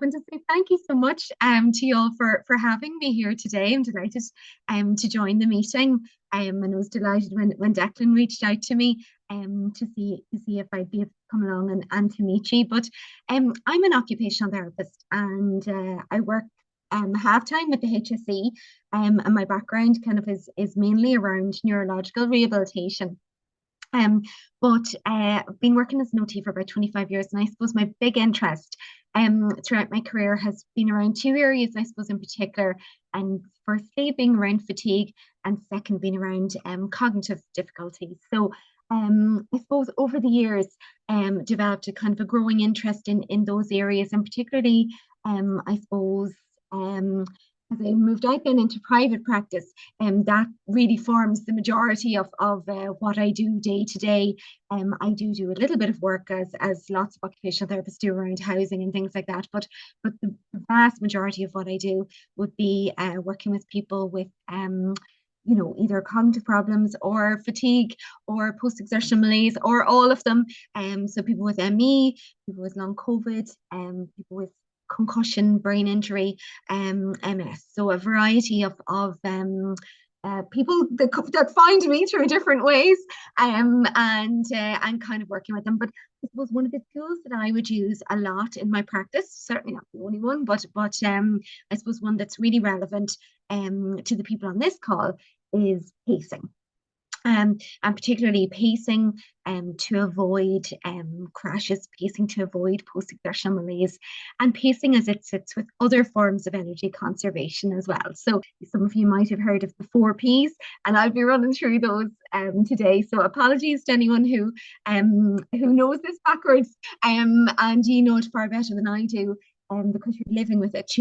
want to say thank you so much to you all for having me here today. I'm delighted to join the meeting. And I was delighted when Declan reached out to me to see if I'd be able to come along and to meet you. But I'm an occupational therapist and I work half time with the HSE. And my background kind of is mainly around neurological rehabilitation. Um, but I've been working as an OT for about 25 years, and I suppose my big interest throughout my career has been around two areas, I suppose, in particular. And firstly, being around fatigue, and second, being around cognitive difficulties. So I suppose over the years, developed a kind of a growing interest in those areas, and particularly, I suppose, as I moved out then into private practice, that really forms the majority of what I do day to day. I do a little bit of work as lots of occupational therapists do around housing and things like that, but the vast majority of what I do would be working with people with either cognitive problems or fatigue or post-exertional malaise or all of them. So people with ME, people with long COVID, people with concussion, brain injury, MS. So a variety of people that find me through different ways, and kind of working with them. But it was one of the tools that I would use a lot in my practice. Certainly not the only one, but I suppose one that's really relevant to the people on this call is pacing. And particularly pacing to avoid crashes, pacing to avoid post-exertional malaise, and pacing as it sits with other forms of energy conservation as well. So some of you might have heard of the 4Ps, and I'll be running through those today. So apologies to anyone who knows this backwards, and you know it far better than I do. Because you're living with it,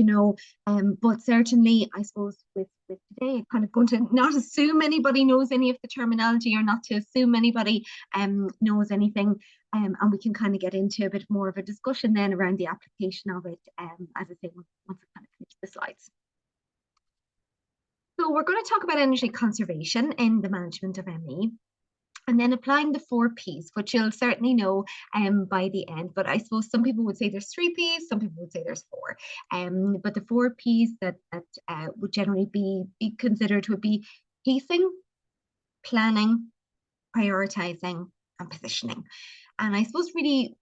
but certainly, I suppose, with today, kind of going to not assume anybody knows any of the terminology, or not to assume anybody knows anything, and we can kind of get into a bit more of a discussion then around the application of it, as I say, once I kind of finish the slides. So we're going to talk about energy conservation in the management of ME. And then applying the 4Ps, which you'll certainly know by the end. But I suppose some people would say there's 3Ps, some people would say there's 4. But the 4Ps that would generally be considered would be pacing, planning, prioritizing, and positioning. And I suppose really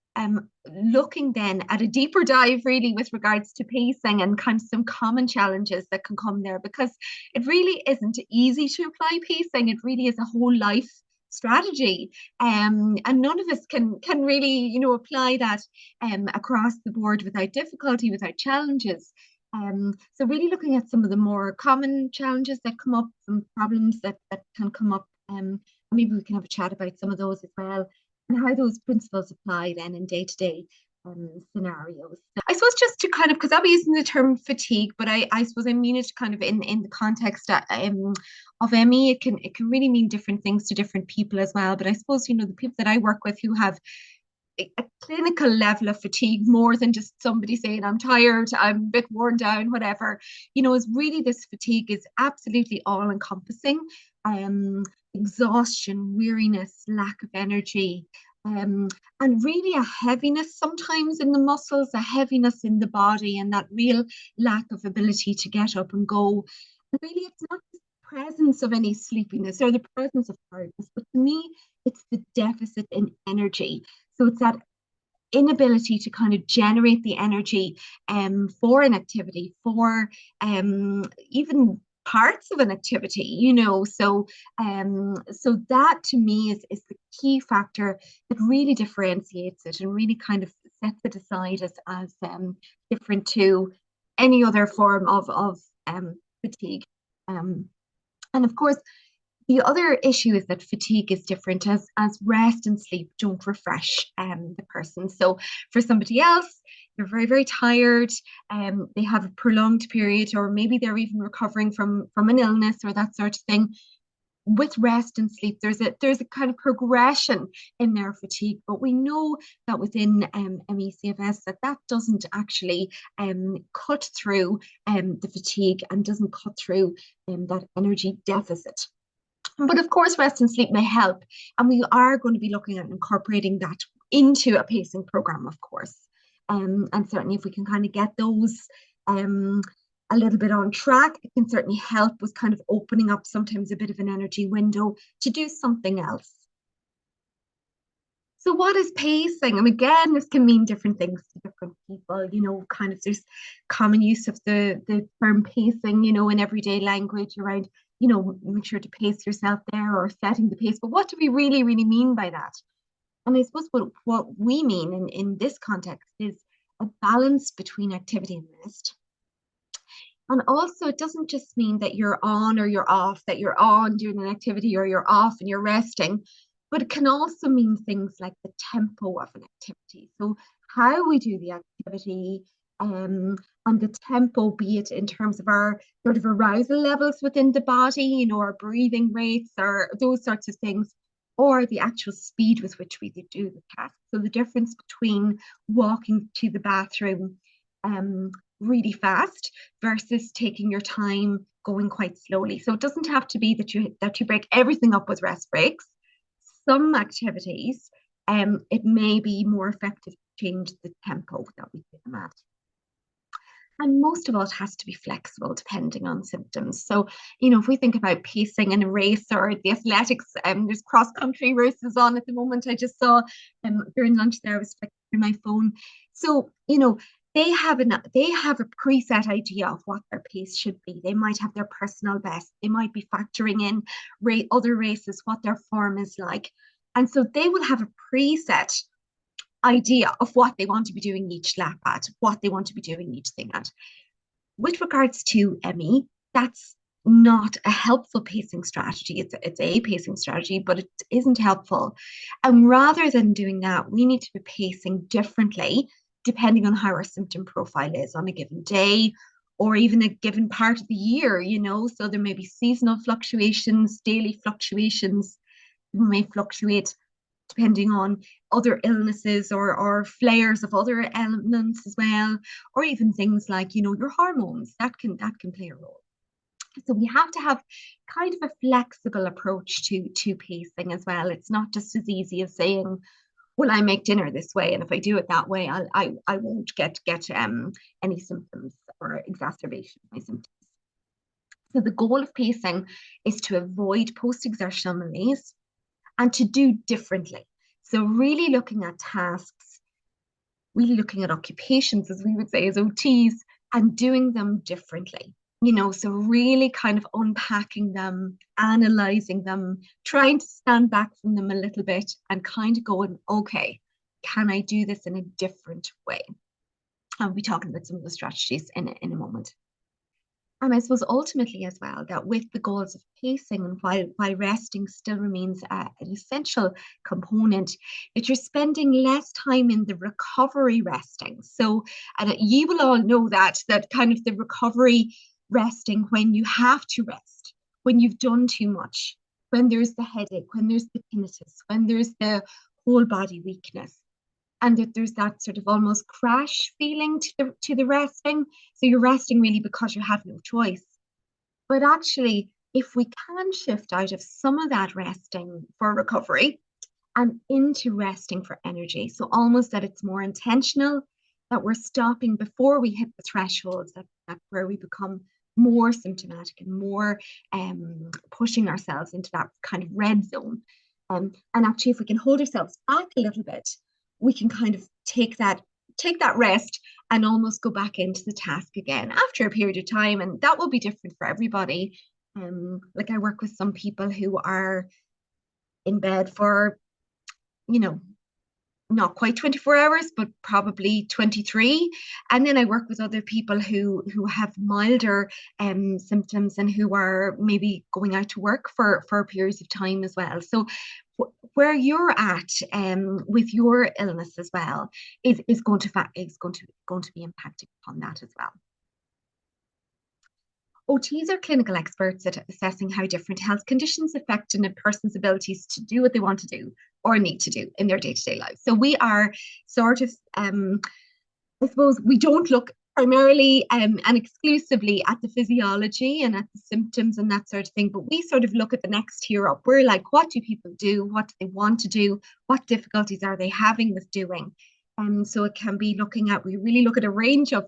looking then at a deeper dive really with regards to pacing and kind of some common challenges that can come there, because it really isn't easy to apply pacing. It really is a whole life strategy, and none of us can really apply that across the board without difficulty, without challenges. So really looking at some of the more common challenges that come up, some problems that can come up, maybe we can have a chat about some of those as well, and how those principles apply then in day-to-day scenarios. I suppose just to kind of, because I'll be using the term fatigue, but I suppose I mean it kind of in the context of ME. It can really mean different things to different people as well. But I suppose, the people that I work with who have a clinical level of fatigue, more than just somebody saying I'm tired, I'm a bit worn down, whatever, is really, this fatigue is absolutely all encompassing. Exhaustion, weariness, lack of energy, and really a heaviness sometimes in the muscles, a heaviness in the body, and that real lack of ability to get up and go. And really, it's not the presence of any sleepiness or the presence of tiredness, but to me, it's the deficit in energy. So it's that inability to kind of generate the energy for an activity, for even parts of an activity, so that to me is the key factor that really differentiates it and really kind of sets it aside as different to any other form of fatigue. And of course, the other issue is that fatigue is different as rest and sleep don't refresh the person. So for somebody else, they're very, very tired, they have a prolonged period, or maybe they're even recovering from an illness or that sort of thing. With rest and sleep, there's a kind of progression in their fatigue, but we know that within ME/CFS that doesn't actually cut through the fatigue and doesn't cut through that energy deficit. But of course, rest and sleep may help, and we are going to be looking at incorporating that into a pacing program, of course. And certainly if we can kind of get those um, a little bit on track, it can certainly help with kind of opening up sometimes a bit of an energy window to do something else. So what is pacing? And again, this can mean different things to different people. Kind of there's common use of the term pacing, in everyday language around, make sure to pace yourself there or setting the pace. But what do we really, really mean by that? And I suppose what we mean in this context is a balance between activity and rest. And also, it doesn't just mean that you're on or you're off, that you're on doing an activity or you're off and you're resting, but it can also mean things like the tempo of an activity. So, how we do the activity, and the tempo, be it in terms of our sort of arousal levels within the body, our breathing rates, or those sorts of things, or the actual speed with which we do the task. So, the difference between walking to the bathroom really fast versus taking your time going quite slowly. So it doesn't have to be that you break everything up with rest breaks. Some activities, it may be more effective to change the tempo that we do them at. And most of all, it has to be flexible depending on symptoms. So, if we think about pacing in a race or the athletics, there's cross country races on at the moment. I just saw during lunch there, I was flicking through my phone. So, they have a preset idea of what their pace should be. They might have their personal best. They might be factoring in other races, what their form is like. And so they will have a preset idea of what they want to be doing each lap at, what they want to be doing each thing at. With regards to ME, that's not a helpful pacing strategy. It's a pacing strategy, but it isn't helpful. And rather than doing that, we need to be pacing differently depending on how our symptom profile is on a given day or even a given part of the year, So there may be seasonal fluctuations, daily fluctuations. We may fluctuate depending on other illnesses or flares of other elements as well, or even things like, your hormones, that can play a role. So we have to have kind of a flexible approach to pacing as well. It's not just as easy as saying, well, I make dinner this way, and if I do it that way, I won't get any symptoms or exacerbation of my symptoms. So the goal of pacing is to avoid post-exertional malaise and to do differently. So really looking at tasks, really looking at occupations, as we would say as OTs, and doing them differently. So really kind of unpacking them, analyzing them, trying to stand back from them a little bit and kind of going, okay, can I do this in a different way? I'll be talking about some of the strategies in a moment. And I suppose ultimately as well, that with the goals of pacing and while resting still remains an essential component, that you're spending less time in the recovery resting. So, and you will all know that kind of the recovery resting when you have to rest, when you've done too much, when there's the headache, when there's the tinnitus, when there's the whole body weakness, and that there's that sort of almost crash feeling to the resting. So you're resting really because you have no choice. But actually, if we can shift out of some of that resting for recovery and into resting for energy, so almost that it's more intentional, that we're stopping before we hit the thresholds, that where we become more symptomatic and more pushing ourselves into that kind of red zone. And actually, if we can hold ourselves back a little bit, we can kind of take that rest and almost go back into the task again after a period of time. And that will be different for everybody. Like I work with some people who are in bed for, not quite 24 hours, but probably 23. And then I work with other people who have milder symptoms and who are maybe going out to work for periods of time as well. So where you're at with your illness as well is going to be impacting upon that as well. OTs are clinical experts at assessing how different health conditions affect a person's abilities to do what they want to do or need to do in their day-to-day life. So we are sort of, I suppose, we don't look primarily and exclusively at the physiology and at the symptoms and that sort of thing, but we sort of look at the next tier up. We're like, what do people do? What do they want to do? What difficulties are they having with doing? So it can be looking at, we really look at a range of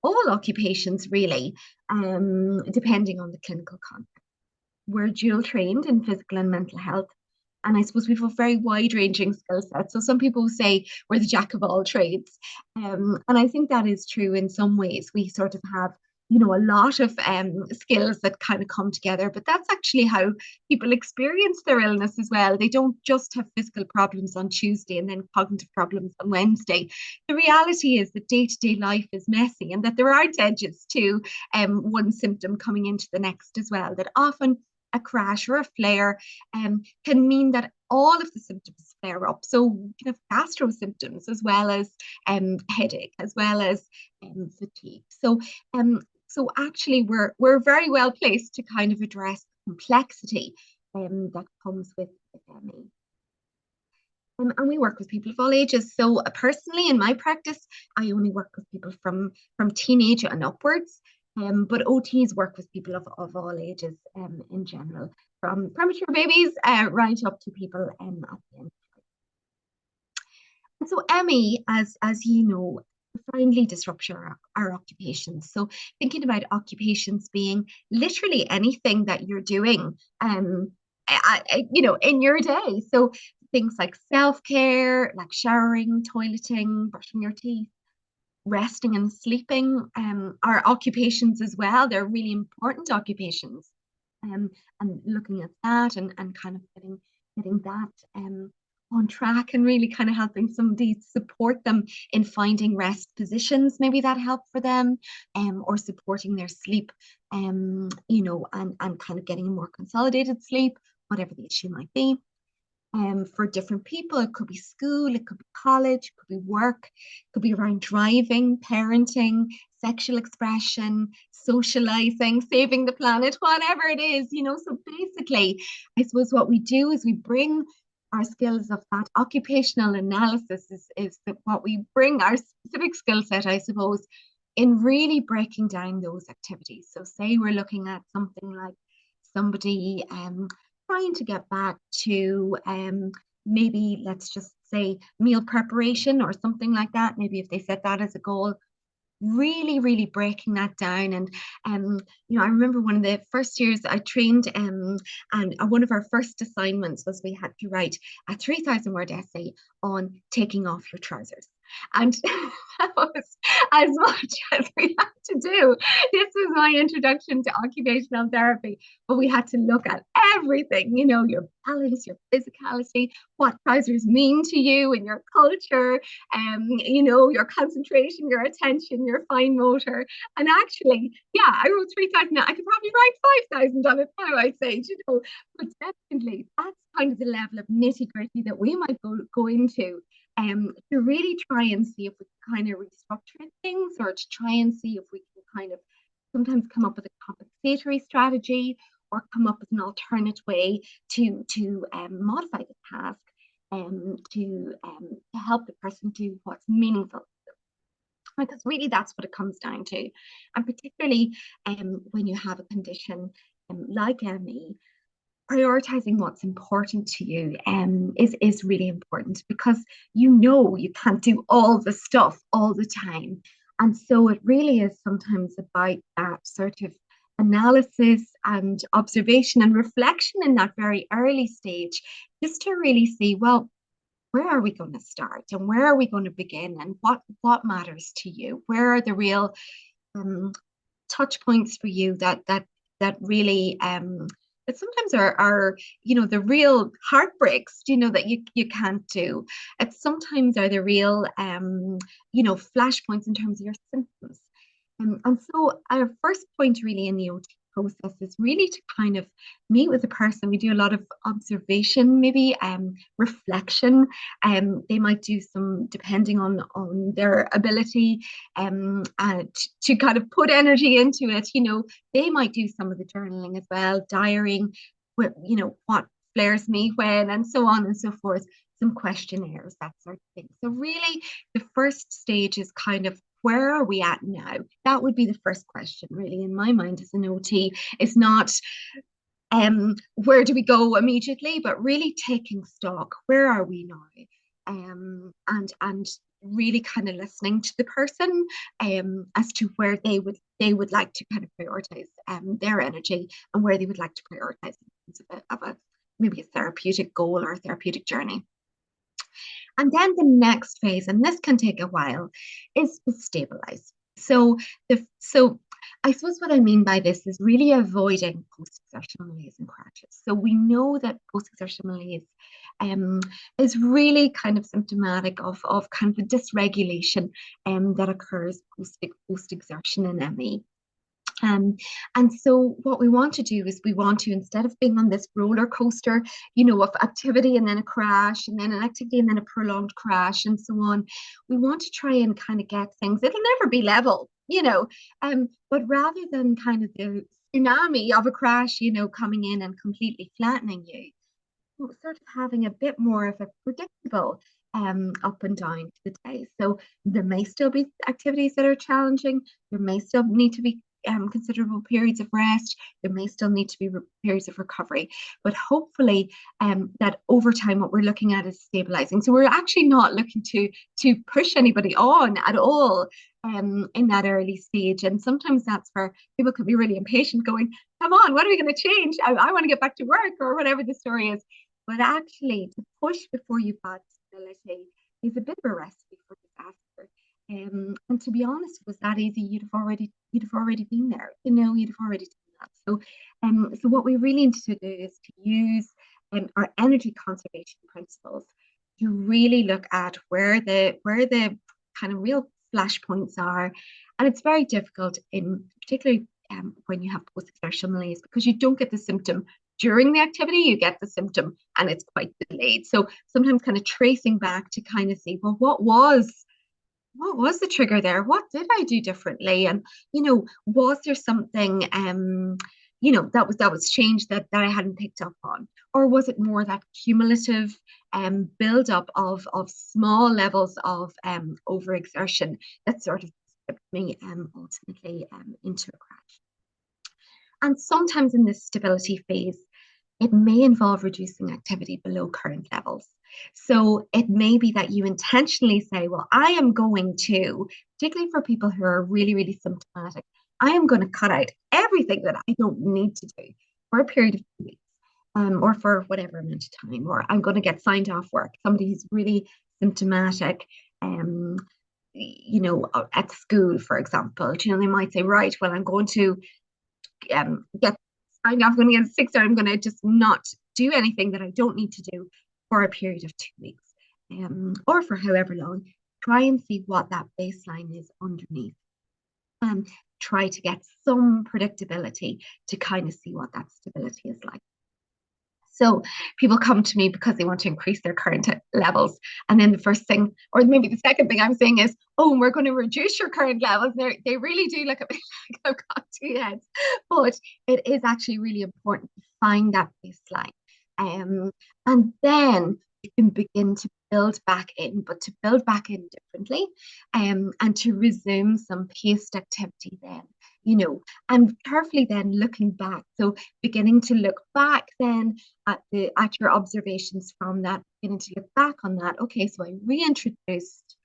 all occupations really, depending on the clinical context. We're dual trained in physical and mental health. And I suppose we have a very wide ranging skill set. So some people say we're the jack of all trades. And I think that is true in some ways. We sort of have, a lot of skills that kind of come together, but that's actually how people experience their illness as well. They don't just have physical problems on Tuesday and then cognitive problems on Wednesday. The reality is that day-to-day life is messy and that there aren't edges to one symptom coming into the next as well, that often a crash or a flare can mean that all of the symptoms flare up. So you can have gastro symptoms as well as headache, as well as fatigue. So actually we're very well placed to kind of address complexity that comes with ME. And we work with people of all ages. So personally, in my practice, I only work with people from teenage and upwards. But OTs work with people of all ages in general, from premature babies right up to people at the end. And so ME, as you know, profoundly disrupts our occupations. So thinking about occupations being literally anything that you're doing, in your day. So things like self-care, like showering, toileting, brushing your teeth, resting and sleeping are occupations as well. They're really important occupations. And looking at that and kind of getting that on track and really kind of helping somebody support them in finding rest positions, maybe that help for them, or supporting their sleep, and kind of getting a more consolidated sleep, whatever the issue might be. For different people, it could be school, it could be college, it could be work, it could be around driving, parenting, sexual expression, socializing, saving the planet, whatever it is, So basically, I suppose what we do is we bring our skills of that occupational analysis is what we bring our specific skill set, I suppose, in really breaking down those activities. So say we're looking at something like somebody trying to get back to maybe, let's just say, meal preparation or something like that. Maybe if they set that as a goal, really breaking that down. And I remember one of the first years I trained, and one of our first assignments was we had to write a 3,000-word essay on taking off your trousers. And that was as much as we had to do. This was my introduction to occupational therapy, but we had to look at everything, your balance, your physicality, what trousers mean to you and your culture, your concentration, your attention, your fine motor. And actually, yeah, I wrote 3,000. I could probably write 5,000 on it now, I'd say, but definitely that's kind of the level of nitty-gritty that we might go into, to really try and see if we can kind of restructure things, or to try and see if we can kind of sometimes come up with a compensatory strategy, or come up with an alternate way to modify the task, to help the person do what's meaningful. Because really that's what it comes down to. And particularly when you have a condition like ME, prioritizing what's important to you is really important, because you can't do all the stuff all the time. And so it really is sometimes about that sort of analysis and observation and reflection in that very early stage, just to really see, well, where are we going to start and where are we going to begin, and what matters to you? Where are the real touch points for you that really that sometimes are the real heartbreaks, that you can't do. It sometimes are the real flashpoints in terms of your symptoms. And so our first point really in the OT process is really to kind of meet with the person. We do a lot of observation, maybe reflection. They might do some, depending on their ability, and to kind of put energy into it. They might do some of the journaling as well, diarying, what flares me when, and so on and so forth. Some questionnaires, that sort of thing. So really, the first stage is kind of, where are we at now? That would be the first question, really, in my mind as an OT. It's not where do we go immediately, but really taking stock. Where are we now? and really kind of listening to the person as to where they would like to kind of prioritize their energy and where they would like to prioritize in terms of a maybe a therapeutic goal or a therapeutic journey. And then the next phase, and this can take a while, is to stabilize. So I suppose what I mean by this is really avoiding post-exertional malaise and crashes. So we know that post-exertional malaise um, is really kind of symptomatic of kind of a dysregulation that occurs post-exertion in ME. Um, and so what we want to do is we want to, instead of being on this roller coaster, of activity and then a crash and then an activity and then a prolonged crash and so on, we want to try and kind of get things, it'll never be level, but rather than kind of the tsunami of a crash, coming in and completely flattening you, sort of having a bit more of a predictable up and down to the day. So there may still be activities that are challenging. There may still need to be considerable periods of rest. There may still need to be periods of recovery. But hopefully that over time, what we're looking at is stabilizing. So we're actually not looking to push anybody on at all in that early stage. And sometimes that's where people could be really impatient going, come on, what are we going to change? I want to get back to work or whatever the story is. But actually, to push before you've got stability is a bit of a recipe for disaster. And to be honest, if it was that easy, you'd have already been there. You'd have already done that. So what we really need to do is to use our energy conservation principles to really look at where the kind of real flashpoints are. And it's very difficult particularly when you have post-exertional malaise, because you don't get the symptom during the activity, you get the symptom and it's quite delayed. So sometimes kind of tracing back to kind of see, well, what was the trigger there? What did I do differently? And was there something that was changed that I hadn't picked up on? Or was it more that cumulative build up of small levels of overexertion that sort of tipped me ultimately into a crash? And sometimes in this stability phase, it may involve reducing activity below current levels. So it may be that you intentionally say, well, I am going to, particularly for people who are really, really symptomatic, I am going to cut out everything that I don't need to do for a period of 2 weeks. Or for whatever amount of time, or I'm going to get signed off work. Somebody who's really symptomatic, at school, for example, they might say, right, well, I'm going to get I'm going to get sick, so I'm going to just not do anything that I don't need to do for a period of 2 weeks, or for however long. Try and see what that baseline is underneath, and try to get some predictability to kind of see what that stability is like. So people come to me because they want to increase their current levels. And then the first thing, or maybe the second thing I'm saying is, oh, we're going to reduce your current levels. They really do look at me like I've got two heads. But it is actually really important to find that baseline. And then you can begin to build back in, but to build back in differently, and to resume some paced activity then. And carefully then looking back. So beginning to look back then at your observations from that, beginning to look back on that. Okay, so I reintroduced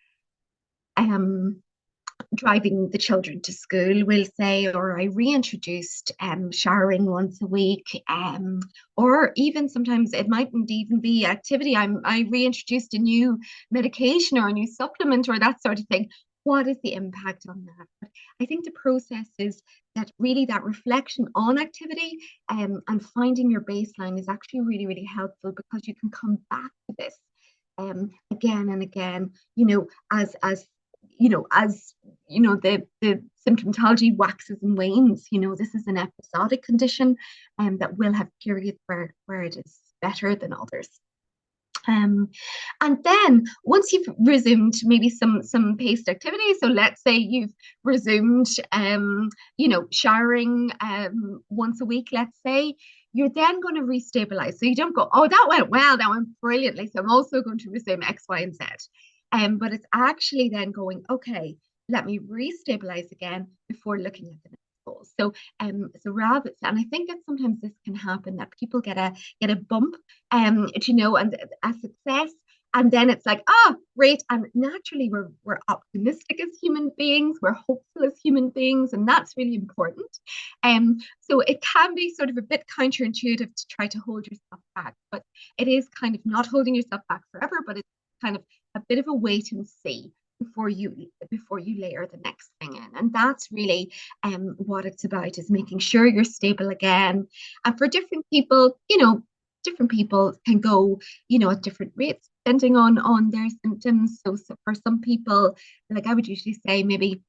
driving the children to school, we'll say, or I reintroduced showering once a week, or even sometimes it mightn't even be activity. I reintroduced a new medication or a new supplement or that sort of thing. What is the impact on that? But I think the process is that really that reflection on activity and finding your baseline is actually really, really helpful, because you can come back to this again and again, as the symptomatology waxes and wanes. This is an episodic condition that will have periods where it is better than others. And then once you've resumed maybe some paced activity, so let's say you've resumed showering once a week, let's say, you're then going to restabilize. So you don't go, oh, that went well, that went brilliantly, so I'm also going to resume X, Y, and Z. But it's actually then going, okay, let me restabilize again before looking at the next goal. So rather, and I think that sometimes this can happen, that people get a bump, and a success, And then it's like, oh, great. And naturally, we're optimistic as human beings, we're hopeful as human beings, and that's really important. So it can be sort of a bit counterintuitive to try to hold yourself back, but it is kind of not holding yourself back forever, but it's kind of a bit of a wait and see before you layer the next thing in. And that's really what it's about, is making sure you're stable again. And for different people, different people can go, at different rates depending on their symptoms. So for some people, like I would usually say, maybe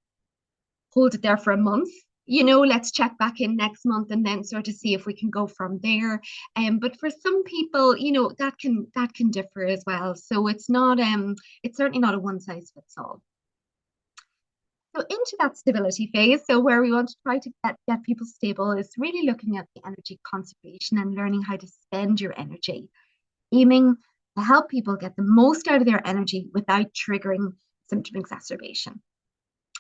hold it there for a month. Let's check back in next month and then sort of see if we can go from there. But for some people, that can differ as well. So it's certainly not a one size fits all. So into that stability phase, so where we want to try to get people stable, is really looking at the energy conservation and learning how to spend your energy, aiming to help people get the most out of their energy without triggering symptom exacerbation.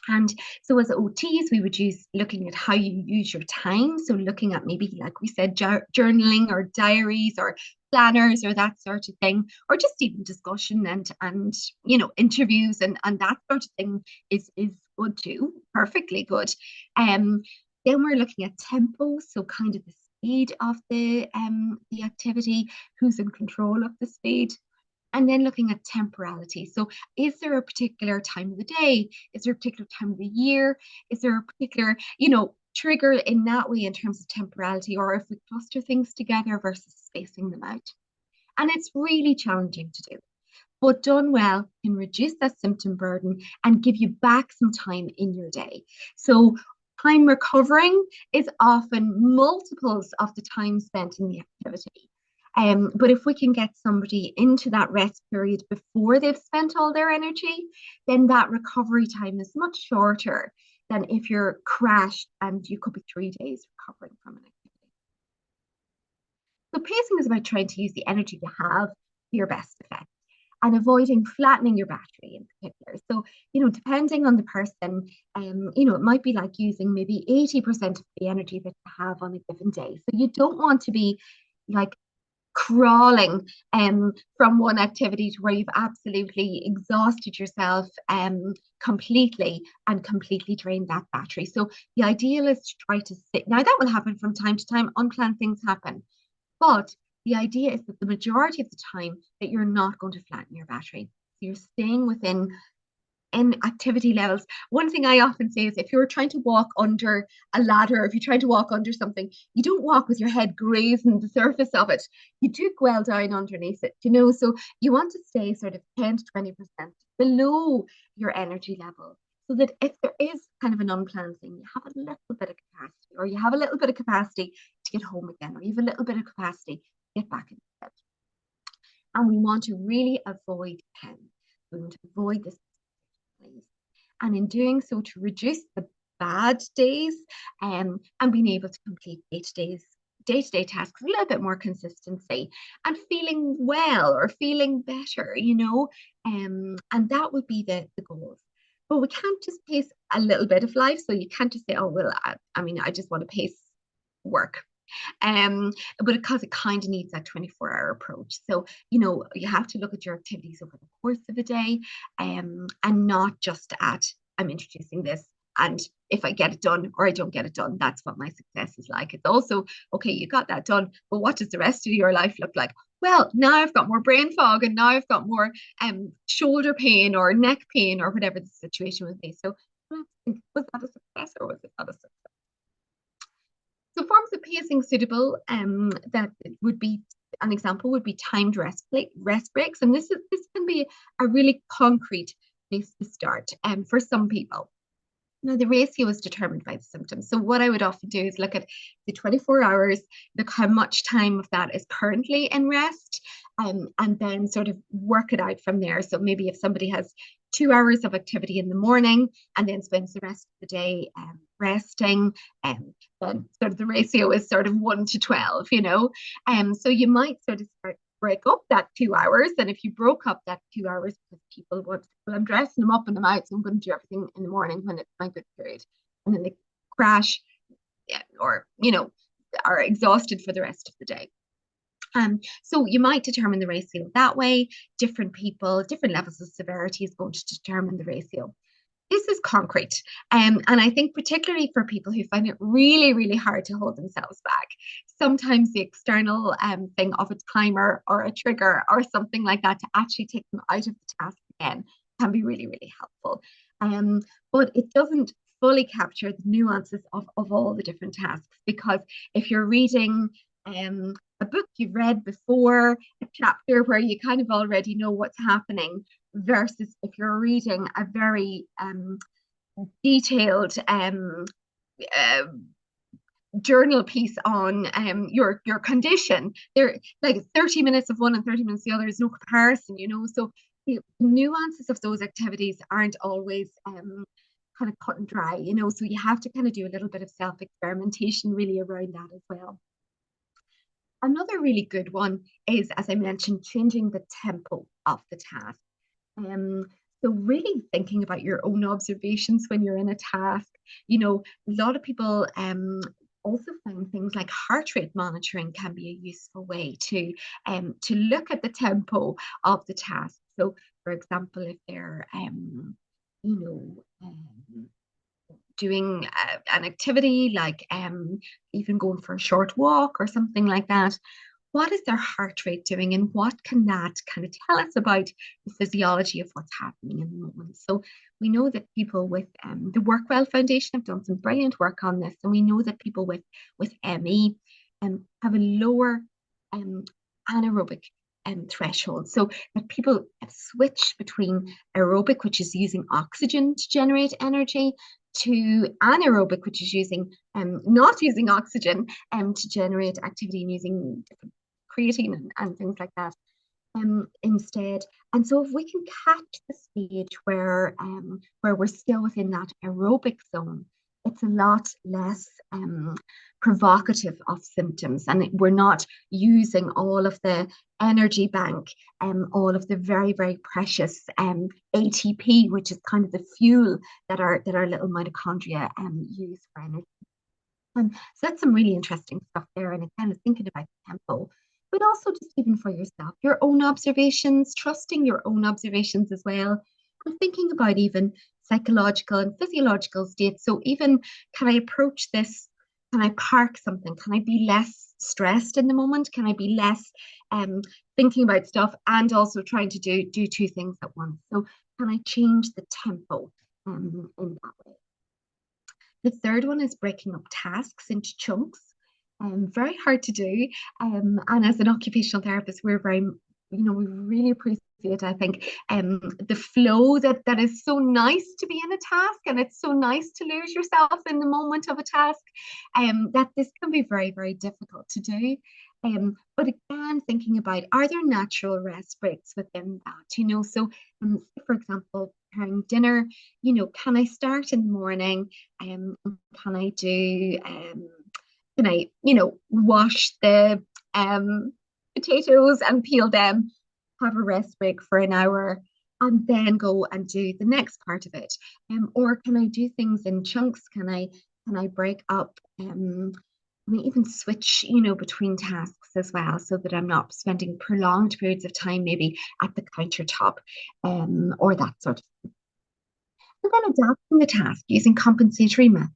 And so as OTs, we would use looking at how you use your time. So looking at maybe, like we said, journaling or diaries or planners or that sort of thing, or just even discussion and interviews and that sort of thing is good too, perfectly good. Then we're looking at tempo, so kind of the speed of the activity, who's in control of the speed. And then looking at temporality. So is there a particular time of the day? Is there a particular time of the year? Is there a particular, trigger in that way in terms of temporality, or if we cluster things together versus spacing them out? And it's really challenging to do, but done well can reduce that symptom burden and give you back some time in your day. So time recovering is often multiples of the time spent in the activity. But if we can get somebody into that rest period before they've spent all their energy, then that recovery time is much shorter than if you're crashed and you could be 3 days recovering from an activity. So pacing is about trying to use the energy you have to your best effect and avoiding flattening your battery in particular. So, depending on the person, it might be like using maybe 80% of the energy that you have on a given day. So you don't want to be like crawling from one activity to where you've absolutely exhausted yourself completely and completely drained that battery. So the ideal is to try to sit. Now that will happen from time to time, unplanned things happen, but the idea is that the majority of the time that you're not going to flatten your battery. So you're staying within activity levels. One thing I often say is, if you're trying to walk under a ladder, if you're trying to walk under something, you don't walk with your head grazing the surface of it. You do well down underneath it, so you want to stay sort of 10 to 20% below your energy level, so that if there is kind of an unplanned thing, you have a little bit of capacity, or you have a little bit of capacity to get home again, or you have a little bit of capacity to get back into bed. And we want to really avoid 10. We want to avoid this. And in doing so, to reduce the bad days and being able to complete day-to-day tasks with a little bit more consistency and feeling well or feeling better, and that would be the goals. But we can't just pace a little bit of life. So you can't just say, oh, well, I just want to pace work. But because it kind of needs that 24-hour approach. So, you have to look at your activities over the course of a day, and not just at, I'm introducing this, and if I get it done or I don't get it done, that's what my success is like. It's also, okay, you got that done, but what does the rest of your life look like? Well, now I've got more brain fog, and now I've got more shoulder pain or neck pain or whatever the situation would be. So was that a success or was it not a success? So forms of pacing suitable, that would be, an example would be timed rest breaks. And this can be a really concrete place to start for some people. Now, the ratio is determined by the symptoms. So what I would often do is look at the 24 hours, look how much time of that is currently in rest, and then sort of work it out from there. So maybe if somebody has 2 hours of activity in the morning and then spends the rest of the day resting, then sort of the ratio is sort of 1 to 12, so you might sort of break up that 2 hours. And if you broke up that 2 hours because people want, well, I'm dressing them up and I'm out, so I'm going to do everything in the morning when it's my good period, and then they crash, or are exhausted for the rest of the day. So you might determine the ratio that way. Different people, different levels of severity is going to determine the ratio. This is concrete. And I think particularly for people who find it really, really hard to hold themselves back, sometimes the external thing of a timer or a trigger or something like that to actually take them out of the task again can be really, really helpful. Um, but it doesn't fully capture the nuances of all the different tasks, because if you're reading a book you've read before, a chapter where you kind of already know what's happening, versus if you're reading a very detailed uh, journal piece on your condition. There, like 30 minutes of one and 30 minutes of the other is no comparison, you know. So the nuances of those activities aren't always kind of cut and dry, you know. So you have to kind of do a little bit of self experimentation really around that as well. Another really good one is, as I mentioned, changing the tempo of the task. Um, so really thinking about your own observations when you're in a task. You know, a lot of people also find things like heart rate monitoring can be a useful way to look at the tempo of the task. So, for example, if they're you know, doing an activity like even going for a short walk or something like that, what is their heart rate doing, and what can that kind of tell us about the physiology of what's happening in the moment? So we know that people with the Workwell Foundation have done some brilliant work on this, and we know that people with ME have a lower um, anaerobic threshold. So that people switch between aerobic, which is using oxygen to generate energy, to anaerobic, which is using not using oxygen to generate activity and using different creatine and things like that instead. And so if we can catch the stage where we're still within that aerobic zone, it's a lot less provocative of symptoms, and we're not using all of the energy bank, all of the very, very precious ATP, which is kind of the fuel that our little mitochondria use for energy. So that's some really interesting stuff there. And again, thinking about the tempo, but also just even for yourself, your own observations, trusting your own observations as well, and thinking about even psychological and physiological states. So even, can I approach this? Can I park something? Can I be less stressed in the moment? Can I be less um, thinking about stuff and also trying to do two things at once? So can I change the tempo in that way? The third one is breaking up tasks into chunks. Very hard to do. And as an occupational therapist, we're very, you know, we really appreciate, I think, the flow that is so nice to be in a task, and it's so nice to lose yourself in the moment of a task. That this can be very, very difficult to do. But again, thinking about, are there natural rest breaks within that? You know, so for example, preparing dinner, you know, can I start in the morning? Can I do can I, you know, wash the potatoes and peel them, have a rest break for an hour, and then go and do the next part of it? Or can I do things in chunks? Can I break up I mean, even switch, you know, between tasks as well, so that I'm not spending prolonged periods of time maybe at the countertop or that sort of thing. And then adapting the task using compensatory methods.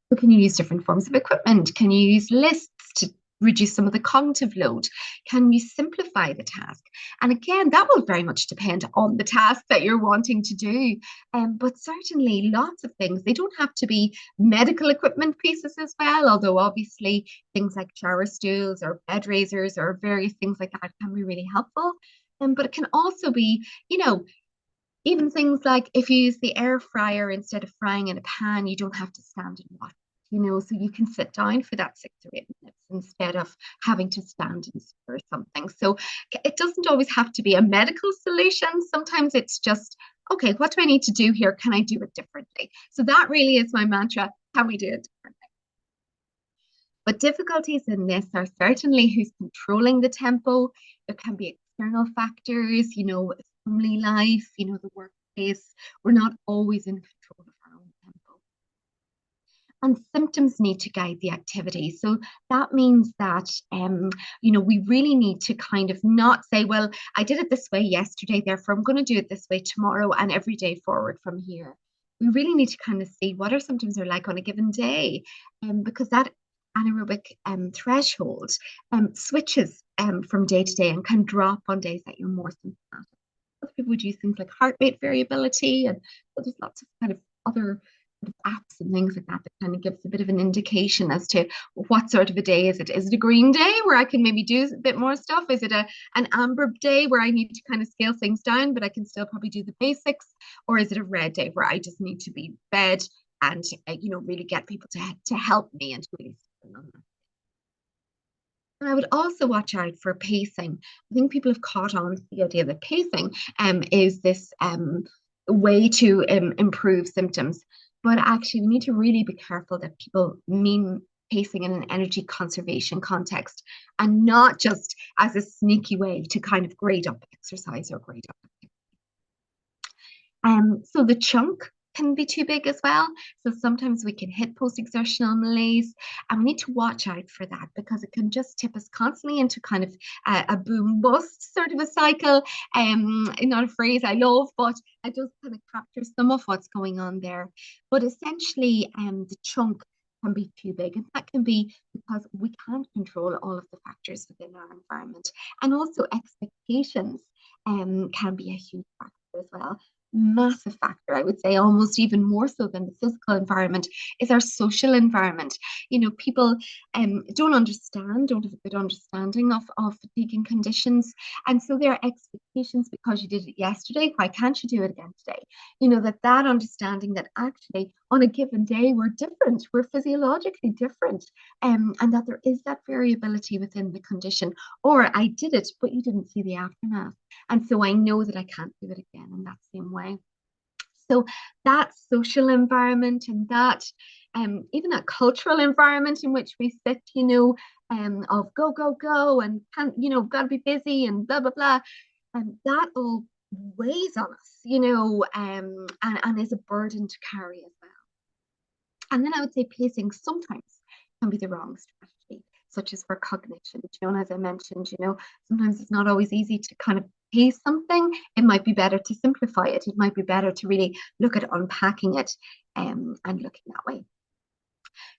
So can you use different forms of equipment? Can you use lists to reduce some of the cognitive load? Can you simplify the task? And again, that will very much depend on the task that you're wanting to do. But certainly lots of things. They don't have to be medical equipment pieces as well, although obviously things like shower stools or bed raisers or various things like that can be really helpful. But it can also be, you know, even things like if you use the air fryer instead of frying in a pan, you don't have to stand and watch, you know, so you can sit down for that 6 or 8 minutes instead of having to stand and stir something. So it doesn't always have to be a medical solution. Sometimes it's just, okay, what do I need to do here? Can I do it differently? So that really is my mantra. Can we do it differently? But difficulties in this are certainly who's controlling the tempo. There can be external factors, you know, family life, you know, the workplace. We're not always in control of our own tempo. And symptoms need to guide the activity. So that means that, we really need to kind of not say, well, I did it this way yesterday, therefore I'm going to do it this way tomorrow and every day forward from here. We really need to kind of see what our symptoms are like on a given day, because that anaerobic threshold switches from day to day and can drop on days that you're more symptomatic. Other people would use things like heart rate variability, and there's lots of kind of other sort of apps and things like that that kind of gives a bit of an indication as to what sort of a day is it. Is it a green day where I can maybe do a bit more stuff? Is it an amber day where I need to kind of scale things down, but I can still probably do the basics? Or is it a red day where I just need to be fed and really get people to help me and to really on that? And I would also watch out for pacing. I think people have caught on to the idea that pacing is this way to improve symptoms. But actually, we need to really be careful that people mean pacing in an energy conservation context and not just as a sneaky way to kind of grade up exercise or grade up. So the chunk can be too big as well. So sometimes we can hit post-exertional malaise, and we need to watch out for that because it can just tip us constantly into kind of a boom bust sort of a cycle. Not a phrase I love, but it does kind of capture some of what's going on there. But essentially, the chunk can be too big, and that can be because we can't control all of the factors within our environment, and also expectations can be a huge factor as well. Massive factor, I would say, almost even more so than the physical environment, is our social environment. People don't have a good understanding of fatiguing conditions. And so there are expectations because you did it yesterday, why can't you do it again today? That understanding that actually on a given day we're different, we're physiologically different, and that there is that variability within the condition. Or I did it, but you didn't see the aftermath. And so I know that I can't do it again in that same way. So that social environment and that even that cultural environment in which we sit, of go, go, go, and can't, gotta be busy and blah, blah, blah. And that all weighs on us, and is a burden to carry as well. And then I would say pacing sometimes can be the wrong strategy, such as for cognition. And as I mentioned, sometimes it's not always easy to kind of pace something. It might be better to simplify it. It might be better to really look at unpacking it and looking that way.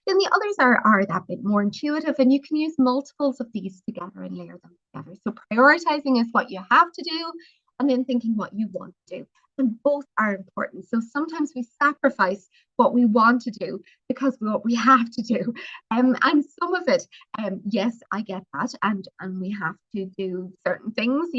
Then the others are that bit more intuitive, and you can use multiples of these together and layer them together. So prioritizing is what you have to do, and then thinking what you want to do. And both are important. So sometimes we sacrifice what we want to do because what we have to do. And some of it, yes, I get that. And we have to do certain things,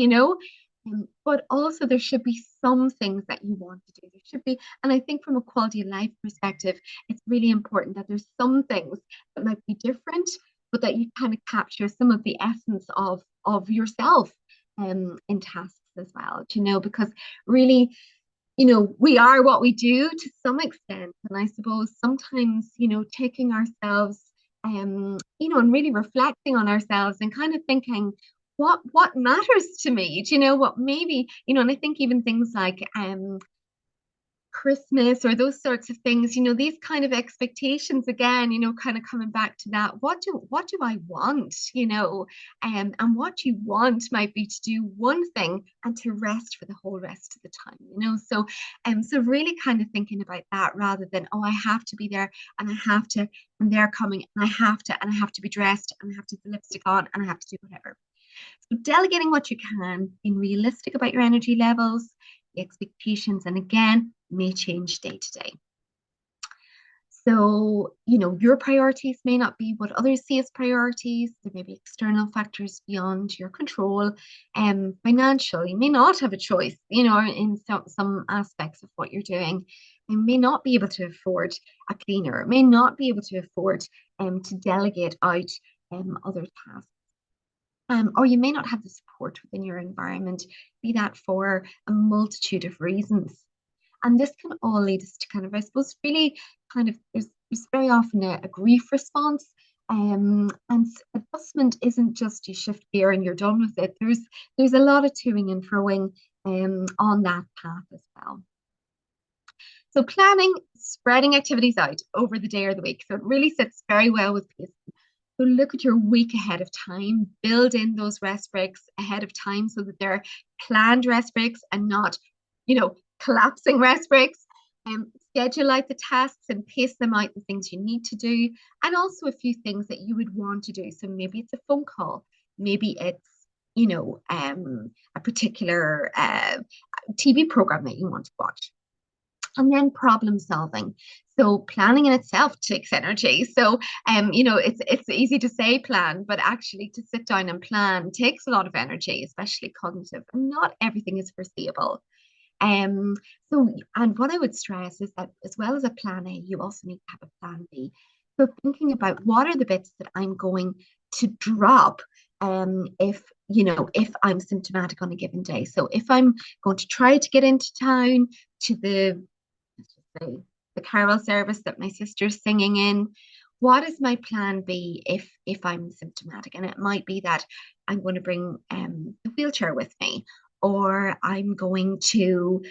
but also there should be some things that you want to do. There should be, and I think from a quality of life perspective, it's really important that there's some things that might be different, but that you kind of capture some of the essence of yourself in tasks as well, because really, we are what we do to some extent. And I suppose sometimes, taking ourselves, and really reflecting on ourselves and kind of thinking, what matters to me? What maybe, and I think even things like Christmas or those sorts of things, these kind of expectations again, kind of coming back to that. What do I want? And what you want might be to do one thing and to rest for the whole rest of the time, so really kind of thinking about that rather than, oh, I have to be there and I have to, and they're coming and I have to be dressed and I have to have the lipstick on and I have to do whatever. So delegating what you can, being realistic about your energy levels, the expectations, and again, may change day to day. So, your priorities may not be what others see as priorities. There may be external factors beyond your control. Financial, you may not have a choice, in some aspects of what you're doing. You may not be able to afford a cleaner, may not be able to afford to delegate out other tasks. Or you may not have the support within your environment, be that for a multitude of reasons. And this can all lead us to kind of, I suppose, really kind of, there's very often a grief response. And adjustment isn't just you shift gear and you're done with it. There's a lot of toing and froing on that path as well. So planning, spreading activities out over the day or the week. So it really sits very well with pacing. So look at your week ahead of time, build in those rest breaks ahead of time so that they're planned rest breaks and not, collapsing rest breaks. Schedule out the tasks and pace them out, the things you need to do, and also a few things that you would want to do. So maybe it's a phone call, maybe it's, a particular TV program that you want to watch. And then problem solving. So planning in itself takes energy. So it's easy to say plan, but actually to sit down and plan takes a lot of energy, especially cognitive, and not everything is foreseeable. Um, and what I would stress is that as well as a plan A, you also need to have a plan B. So thinking about what are the bits that I'm going to drop if I'm symptomatic on a given day. So if I'm going to try to get into town to the, let's just say, the carol service that my sister's singing in, what is my plan B if I'm symptomatic? And it might be that I'm going to bring a wheelchair with me, or I'm going to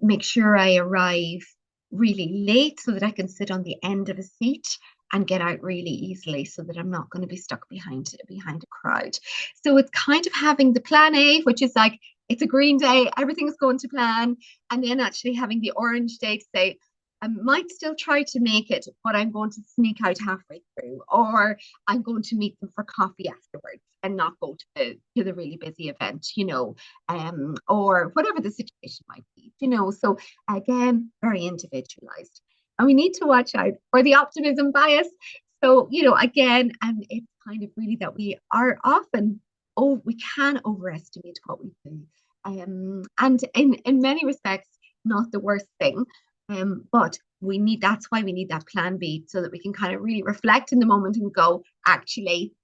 make sure I arrive really late so that I can sit on the end of a seat and get out really easily so that I'm not going to be stuck behind a crowd. So it's kind of having the plan A, which is like it's a green day, everything's going to plan, and then actually having the orange day to say, I might still try to make it, but I'm going to sneak out halfway through, or I'm going to meet them for coffee afterwards and not go to the really busy event, or whatever the situation might be, So again, very individualized. And we need to watch out for the optimism bias. So, again, and it's kind of really that we are often, we can overestimate what we do. And in many respects, not the worst thing. But that's why we need that plan B so that we can kind of really reflect in the moment and go, actually,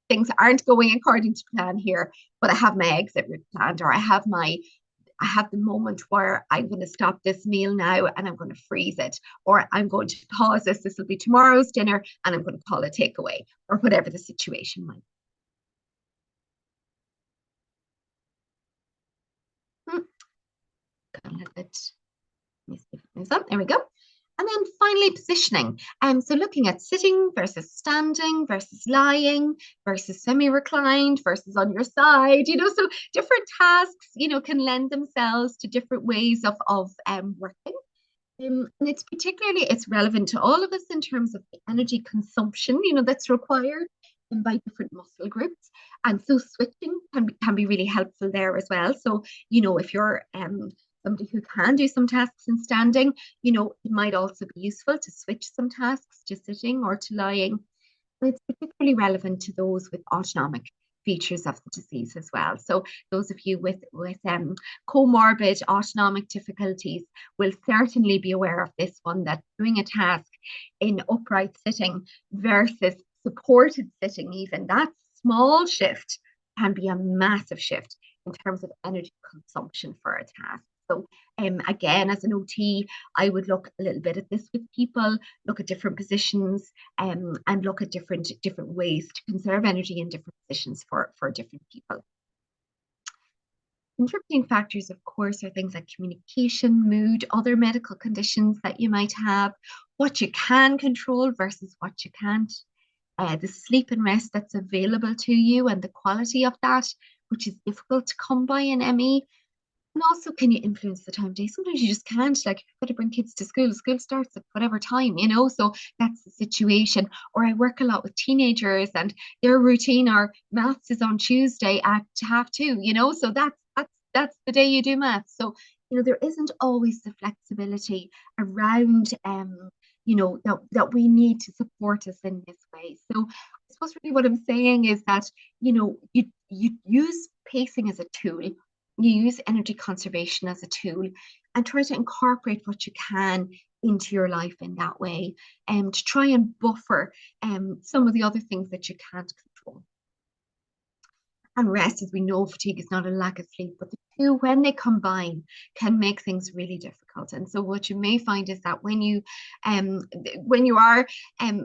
things aren't going according to plan here, but I have my exit route planned, or I have the moment where I'm going to stop this meal now and I'm going to freeze it, or I'm going to pause this. This will be tomorrow's dinner and I'm going to call a takeaway, or whatever the situation might be. A little bit. Let me see if it moves up. There we go. And then finally, positioning. So looking at sitting versus standing versus lying versus semi-reclined versus on your side, so different tasks, can lend themselves to different ways of working. And it's relevant to all of us in terms of the energy consumption, that's required by different muscle groups. And so switching can be really helpful there as well. So, if you're somebody who can do some tasks in standing, it might also be useful to switch some tasks to sitting or to lying. And it's particularly relevant to those with autonomic features of the disease as well. So those of you with comorbid autonomic difficulties will certainly be aware of this one, that doing a task in upright sitting versus supported sitting, even that small shift can be a massive shift in terms of energy consumption for a task. So again, as an OT, I would look a little bit at this with people, look at different positions, and look at different ways to conserve energy in different positions for different people. Contributing factors, of course, are things like communication, mood, other medical conditions that you might have, what you can control versus what you can't, the sleep and rest that's available to you and the quality of that, which is difficult to come by in ME. And also, can you influence the time of day? Sometimes you just can't. Like, you've got to bring kids to school. School starts at whatever time, So that's the situation. Or I work a lot with teenagers, and their routine are maths is on Tuesday at 2:30. So that's the day you do maths. So there isn't always the flexibility around that we need to support us in this way. So I suppose really what I'm saying is that you use pacing as a tool. You use energy conservation as a tool and try to incorporate what you can into your life in that way, to try and buffer some of the other things that you can't control. And rest, as we know, fatigue is not a lack of sleep, but the two, when they combine, can make things really difficult. And so what you may find is that when you are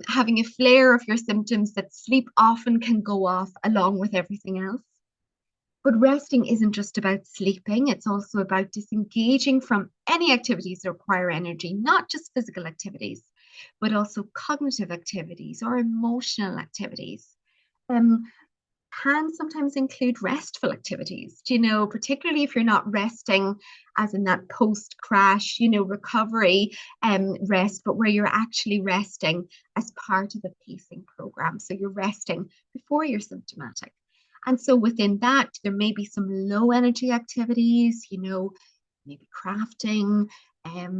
having a flare of your symptoms, that sleep often can go off along with everything else. But resting isn't just about sleeping, it's also about disengaging from any activities that require energy, not just physical activities, but also cognitive activities or emotional activities. Um, can sometimes include restful activities, particularly if you're not resting as in that post crash, recovery rest, but where you're actually resting as part of the pacing program. So you're resting before you're symptomatic. And so within that, there may be some low energy activities, maybe crafting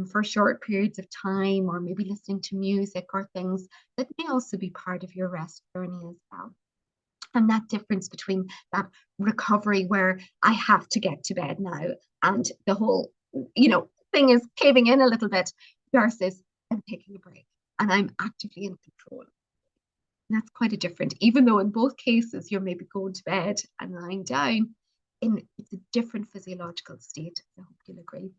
for short periods of time, or maybe listening to music or things that may also be part of your rest journey as well. And that difference between that recovery where I have to get to bed now and the whole, thing is caving in a little bit versus I'm taking a break and I'm actively in control. And that's quite a different, even though in both cases you're maybe going to bed and lying down, it's a different physiological state. I hope you'll agree.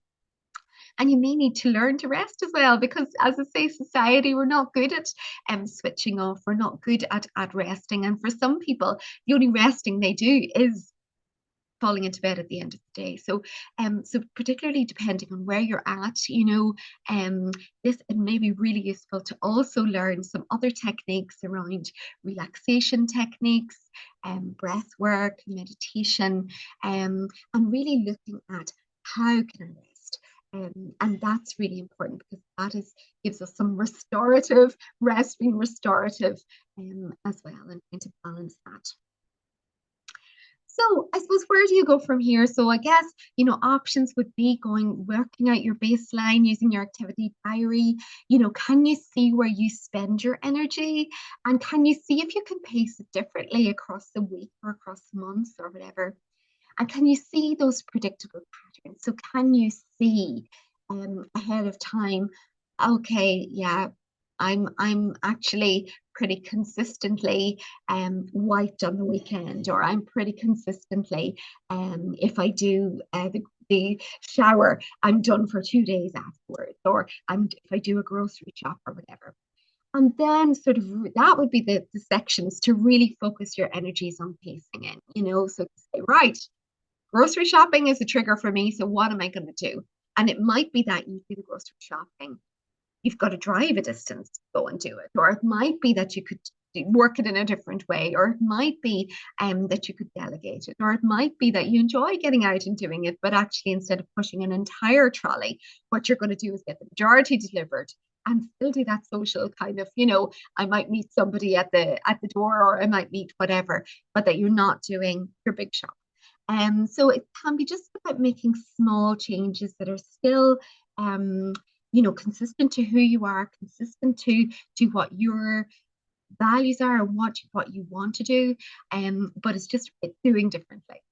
And you may need to learn to rest as well, because as I say, society, we're not good at switching off. We're not good at resting. And for some people, the only resting they do is falling into bed at the end of the day. So particularly depending on where you're at, this it may be really useful to also learn some other techniques around relaxation techniques, breath work, meditation, and really looking at how can I rest. And that's really important, because that gives us some restorative rest, being restorative as well, and trying to balance that. So I suppose, where do you go from here? So I guess, options would be working out your baseline using your activity diary. Can you see where you spend your energy? And can you see if you can pace it differently across the week or across months or whatever? And can you see those predictable patterns? So can you see ahead of time, okay, yeah, I'm actually pretty consistently wiped on the weekend, or I'm pretty consistently, if I do the shower, I'm done for 2 days afterwards, or if I do a grocery shop or whatever. And then sort of that would be the sections to really focus your energies on pacing in, so to say, right, grocery shopping is a trigger for me. So what am I going to do? And it might be that you do the grocery shopping, you've got to drive a distance to go and do it. Or it might be that you could work it in a different way. Or it might be that you could delegate it. Or it might be that you enjoy getting out and doing it, but actually instead of pushing an entire trolley, what you're going to do is get the majority delivered and still do that social kind of, I might meet somebody at the door, or I might meet whatever, but that you're not doing your big shop. So it can be just about making small changes that are still, consistent to who you are, consistent to what your values are and what you want to do. But it's doing differently.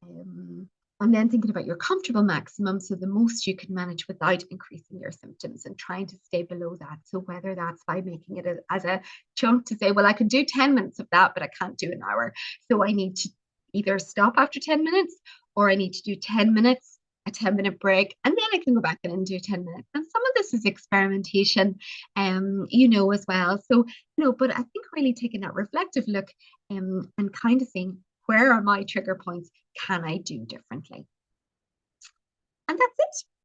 And then thinking about your comfortable maximum, so the most you can manage without increasing your symptoms, and trying to stay below that. So whether that's by making it as a chunk to say, well, I can do 10 minutes of that, but I can't do an hour. So I need to either stop after 10 minutes, or I need to do 10 minutes, a 10-minute break, and then I can go back in and do 10 minutes. And some of this is experimentation, as well. So, but I think really taking that reflective look, and kind of saying, where are my trigger points? Can I do differently? And that's it.